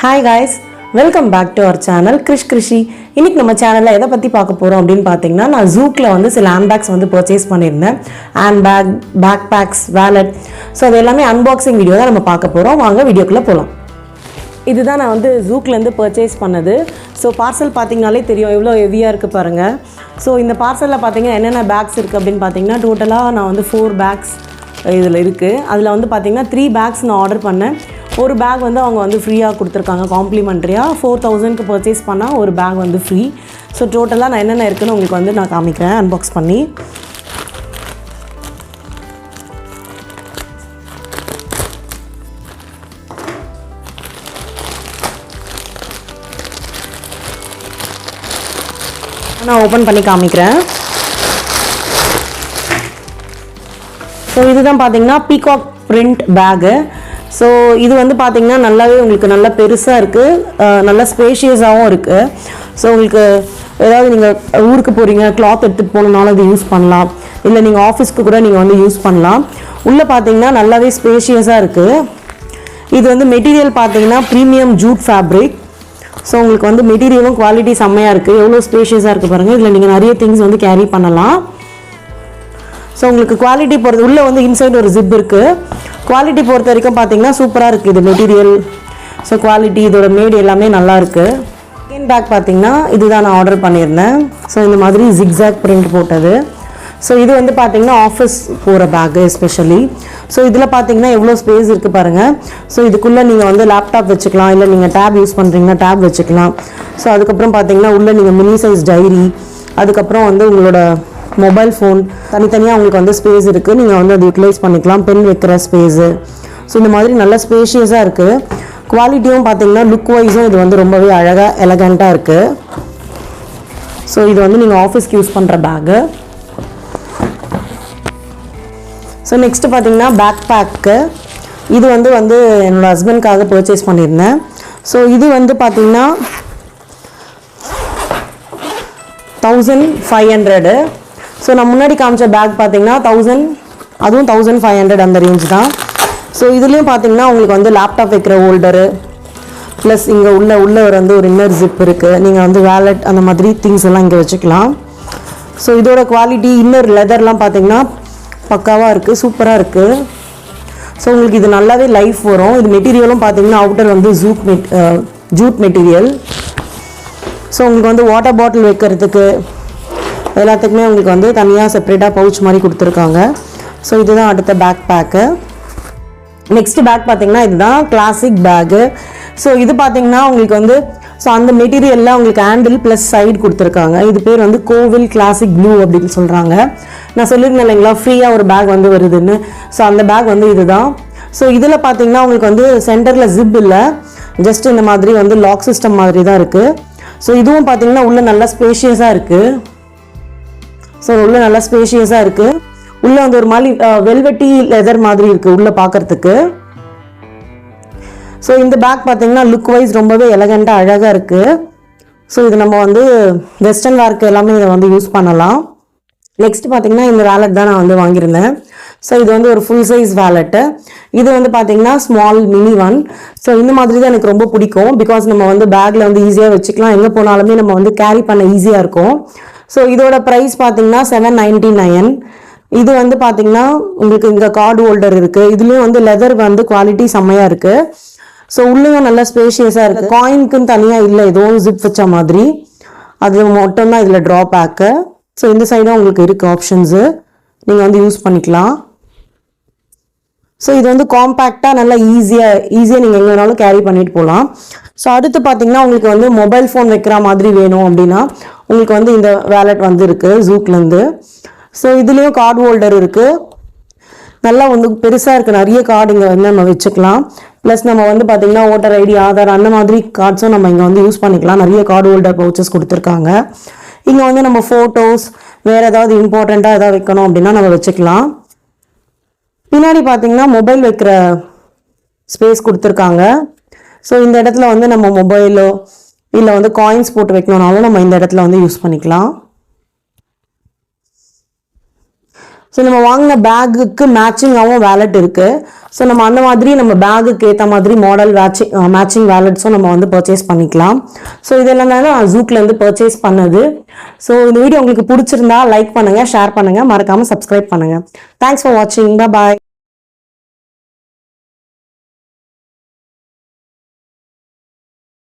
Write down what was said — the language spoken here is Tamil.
Hi guys, welcome back to our channel Krish Krishi. இன்னைக்கு நம்ம சேனல்ல எதை பத்தி பார்க்க போறோம் அப்படினு பாத்தீங்கன்னா நான் Zookல வந்து சில handbags வந்து purchase பண்ணிருந்தேன். Handbag, backpacks, wallet. சோ அது எல்லாமே unboxing வீடியோ தான் நம்ம பார்க்க போறோம். வாங்க வீடியோக்குள்ள போலாம். இதுதான் நான் வந்து Zookல இருந்து purchase பண்ணது. சோ பார்சல் பாத்தீங்கனாலே தெரியும் எவ்வளவு ஹெவியா இருக்கு பாருங்க. சோ இந்த பார்சல்ல பாத்தீங்கன்னா என்னென்ன bags இருக்கு அப்படினு பாத்தீங்கன்னா டோட்டலா நான் வந்து 4 bags இதுல இருக்கு. அதுல வந்து பாத்தீங்கன்னா 3 bags நான் ஆர்டர் பண்ணேன். ஒரு பேக் வந்து அவங்க வந்து ஃப்ரீயாக கொடுத்துருக்காங்க காம்ப்ளிமெண்ட்ரியாக 4000க்கு பர்ச்சேஸ் பண்ணால் ஒரு பேக் வந்து ஃப்ரீ. ஸோ டோட்டலாக நான் என்னென்ன இருக்குன்னு உங்களுக்கு வந்து நான் காமிக்கிறேன் அன்பாக்ஸ் பண்ணி. நான் ஓப்பன் பண்ணி காமிக்கிறேன். ஸோ இதுதான் பார்த்தீங்கன்னா பீகாக் பிரிண்ட் பேகு. ஸோ இது வந்து பார்த்திங்கன்னா நல்லாவே உங்களுக்கு நல்லா பெருசாக இருக்குது, நல்லா ஸ்பேஷியஸாகவும் இருக்குது. ஸோ உங்களுக்கு ஏதாவது நீங்கள் ஊருக்கு போகிறீங்க கிளாத் எடுத்துகிட்டு போகணுன்னாலும் இது யூஸ் பண்ணலாம், இல்லை நீங்கள் ஆஃபீஸ்க்கு கூட நீங்கள் வந்து யூஸ் பண்ணலாம். உள்ளே பார்த்தீங்கன்னா நல்லாவே ஸ்பேஷியஸாக இருக்குது. இது வந்து மெட்டீரியல் பார்த்தீங்கன்னா ப்ரீமியம் ஜூட் ஃபேப்ரிக். ஸோ உங்களுக்கு வந்து மெட்டீரியலும் குவாலிட்டி செம்மையாக இருக்குது. எவ்வளோ ஸ்பேஷியஸாக இருக்குது பாருங்கள். இதில் நீங்கள் நிறைய திங்ஸ் வந்து கேரி பண்ணலாம். ஸோ உங்களுக்கு குவாலிட்டி பொறுத்து உள்ளே வந்து இன்சைட் ஒரு ஜிப் இருக்குது. குவாலிட்டி பொறுத்த வரைக்கும் பார்த்தீங்கன்னா சூப்பராக இருக்குது இது மெட்டீரியல். ஸோ குவாலிட்டி இதோட மேடு எல்லாமே நல்லா இருக்குது. செகண்ட் பேக் பார்த்தீங்கன்னா இதுதான் நான் ஆர்டர் பண்ணியிருந்தேன். ஸோ இந்த மாதிரி ஜிக்ஸாக் பிரிண்ட் போட்டது. ஸோ இது வந்து பார்த்தீங்கன்னா ஆஃபீஸ் போகிற பேக்கு எஸ்பெஷலி. ஸோ இதில் பார்த்தீங்கன்னா எவ்வளோ ஸ்பேஸ் இருக்குது பாருங்கள். ஸோ இதுக்குள்ளே நீங்கள் வந்து லேப்டாப் வச்சுக்கலாம், இல்லை நீங்கள் டேப் யூஸ் பண்ணுறீங்கன்னா டேப் வச்சுக்கலாம். ஸோ அதுக்கப்புறம் பார்த்தீங்கன்னா உள்ளே நீங்கள் மினி சைஸ் டைரி, அதுக்கப்புறம் வந்து உங்களோட மொபைல் ஃபோன் தனித்தனியாக உங்களுக்கு வந்து ஸ்பேஸ் இருக்குது. நீங்கள் வந்து அதை யூட்டிலைஸ் பண்ணிக்கலாம், பென் வைக்கிற ஸ்பேஸு. ஸோ இந்த மாதிரி நல்லா ஸ்பேஷியஸாக இருக்குது. குவாலிட்டியும் பார்த்தீங்கன்னா லுக் வைஸும் இது வந்து ரொம்பவே அழகாக எலகண்ட்டாக இருக்குது. ஸோ இது வந்து நீங்கள் ஆஃபீஸ்க்கு யூஸ் பண்ணுற பேக்கு. ஸோ நெக்ஸ்ட்டு பார்த்தீங்கன்னா பேக் பேக்கு. இது வந்து என்னோடய ஹஸ்பண்ட்காக பர்ச்சேஸ் பண்ணியிருந்தேன். ஸோ இது வந்து பார்த்தீங்கன்னா 1500. ஸோ நான் முன்னாடி காமிச்ச பேக் பார்த்தீங்கன்னா 1000, அதுவும் 1500 அந்த ரேஞ்ச் தான். ஸோ இதுலேயும் பார்த்தீங்கன்னா உங்களுக்கு வந்து லேப்டாப் வைக்கிற ஹோல்டரு ப்ளஸ் இங்கே உள்ள வந்து ஒரு இன்னர் ஜிப் இருக்குது. நீங்கள் வந்து வேலட் அந்த மாதிரி திங்ஸ் எல்லாம் இங்கே வச்சுக்கலாம். ஸோ இதோட குவாலிட்டி இன்னர் லெதர்லாம் பார்த்தீங்கன்னா பக்காவாக இருக்குது, சூப்பராக இருக்குது. ஸோ உங்களுக்கு இது நல்லாவே லைஃப் வரும். இது மெட்டீரியலும் பார்த்தீங்கன்னா அவுட்டர் வந்து ஜூட் மெட்டீரியல். ஸோ உங்களுக்கு வந்து வாட்டர் பாட்டில் வைக்கிறதுக்கு எல்லாத்துக்குமே உங்களுக்கு வந்து தனியாக செப்பரேட்டாக பவுச் மாதிரி கொடுத்துருக்காங்க. ஸோ இதுதான் அடுத்த பேக் பேக்கு. நெக்ஸ்ட் பேக் பார்த்தீங்கன்னா இதுதான் கிளாசிக் பேக்கு. ஸோ இது பார்த்தீங்கன்னா உங்களுக்கு வந்து ஸோ அந்த மெட்டீரியலில் உங்களுக்கு ஹேண்டில் ப்ளஸ் சைடு கொடுத்துருக்காங்க. இது பேர் வந்து கோவில் கிளாசிக் ப்ளூ அப்படின்னு சொல்கிறாங்க. நான் சொல்லியிருந்தேன் இல்லைங்களா ஃப்ரீயாக ஒரு பேக் வந்து வருதுன்னு. ஸோ அந்த பேக் வந்து இதுதான். ஸோ இதில் பார்த்தீங்கன்னா உங்களுக்கு வந்து சென்டரில் ஜிப் இல்லை, ஜஸ்ட் இந்த மாதிரி வந்து லாக் சிஸ்டம் மாதிரி தான் இருக்குது. ஸோ இதுவும் பார்த்தீங்கன்னா உள்ளே நல்லா ஸ்பேஷியஸாக இருக்குது. ஸோ உள்ளே நல்லா ஸ்பேஷியஸாக இருக்குது. உள்ளே வந்து ஒரு மாதிரி வெல்வெட்டி லெதர் மாதிரி இருக்குது உள்ளே பார்க்குறதுக்கு. ஸோ இந்த பேக் பார்த்தீங்கன்னா லுக் வைஸ் ரொம்பவே எலகண்ட்டாக அழகாக இருக்குது. ஸோ இது நம்ம வந்து வெஸ்டர்ன் வேர்க்கு எல்லாமே இதை வந்து யூஸ் பண்ணலாம். நெக்ஸ்ட் பார்த்தீங்கன்னா இந்த வேலட் தான் நான் வந்து வாங்கியிருந்தேன். ஸோ இது வந்து ஒரு ஃபுல் சைஸ் வேலெட்டு. இது வந்து பார்த்தீங்கன்னா ஸ்மால் மினி ஒன். ஸோ இந்த மாதிரி தான் எனக்கு ரொம்ப பிடிக்கும். பிகாஸ் நம்ம வந்து பேக்கில் வந்து ஈஸியாக வச்சுக்கலாம், எங்கே போனாலுமே நம்ம வந்து கேரி பண்ண ஈஸியாக இருக்கும். ஸோ இதோட ப்ரைஸ் பார்த்தீங்கன்னா 799. இது வந்து பார்த்தீங்கன்னா உங்களுக்கு இங்கே கார்டு ஹோல்டர் இருக்குது. இதுலேயும் வந்து லெதர் வந்து குவாலிட்டி செம்மையாக இருக்குது. ஸோ உள்ளேயும் நல்லா ஸ்பேஷியஸாக இருக்குது. காயின்க்குன்னு தனியாக இல்லை, எதுவும் ஜிப் வச்ச மாதிரி அது மட்டும்தான் இதில் ட்ரா பேக்கு. ஸோ இந்த சைடும் உங்களுக்கு இருக்குது ஆப்ஷன்ஸு, நீங்கள் வந்து யூஸ் பண்ணிக்கலாம். ஸோ இது வந்து காம்பேக்டாக நல்லா ஈஸியாக நீங்கள் எங்கே வேணாலும் கேரி பண்ணிட்டு போகலாம். ஸோ அடுத்து பார்த்தீங்கன்னா உங்களுக்கு வந்து மொபைல் ஃபோன் வைக்கிற மாதிரி வேணும் அப்படின்னா உங்களுக்கு வந்து இந்த வேலட் வந்து இருக்குது ஜூக்லேருந்து. ஸோ இதுலேயும் கார்டு ஹோல்டர் இருக்குது, நல்லா வந்து பெருசாக இருக்குது. நிறைய கார்டு இங்கே வந்து நம்ம வச்சுக்கலாம். ப்ளஸ் நம்ம வந்து பார்த்தீங்கன்னா ஓட்டர் ஐடி, ஆதார் அந்த மாதிரி கார்ட்ஸும் நம்ம இங்கே வந்து யூஸ் பண்ணிக்கலாம். நிறைய கார்டு ஹோல்டர் பவுச்சஸ் கொடுத்துருக்காங்க. இங்கே வந்து நம்ம ஃபோட்டோஸ் வேறு ஏதாவது இம்பார்ட்டண்ட்டாக ஏதாவது வைக்கணும் அப்படின்னா நம்ம வச்சுக்கலாம். பின்னாடி பார்த்தீங்கன்னா மொபைல் வைக்கிற ஸ்பேஸ் கொடுத்துருக்காங்க. ஸோ இந்த இடத்துல வந்து நம்ம மொபைலோ இல்லை வந்து காயின்ஸ் போட்டு வைக்கணும்னாலும் நம்ம இந்த இடத்துல வந்து யூஸ் பண்ணிக்கலாம். ஸோ நம்ம வாங்கின பேக்குக்கு மேட்சிங்காகவும் வேலட் இருக்குது. ஸோ நம்ம அந்த மாதிரி நம்ம பேக்குக்கு ஏற்ற மாதிரி மாடல் மேட்சிங் வேலட்ஸும் நம்ம வந்து பர்ச்சேஸ் பண்ணிக்கலாம். ஸோ இதெல்லாம் தான் நான் ஜூக்லேருந்து பர்ச்சேஸ் பண்ணது. ஸோ இந்த வீடியோ உங்களுக்கு பிடிச்சிருந்தா லைக் பண்ணுங்கள், ஷேர் பண்ணுங்கள், மறக்காமல் சப்ஸ்கிரைப் பண்ணுங்கள். தேங்க்ஸ் ஃபார் வாட்சிங். பாய்.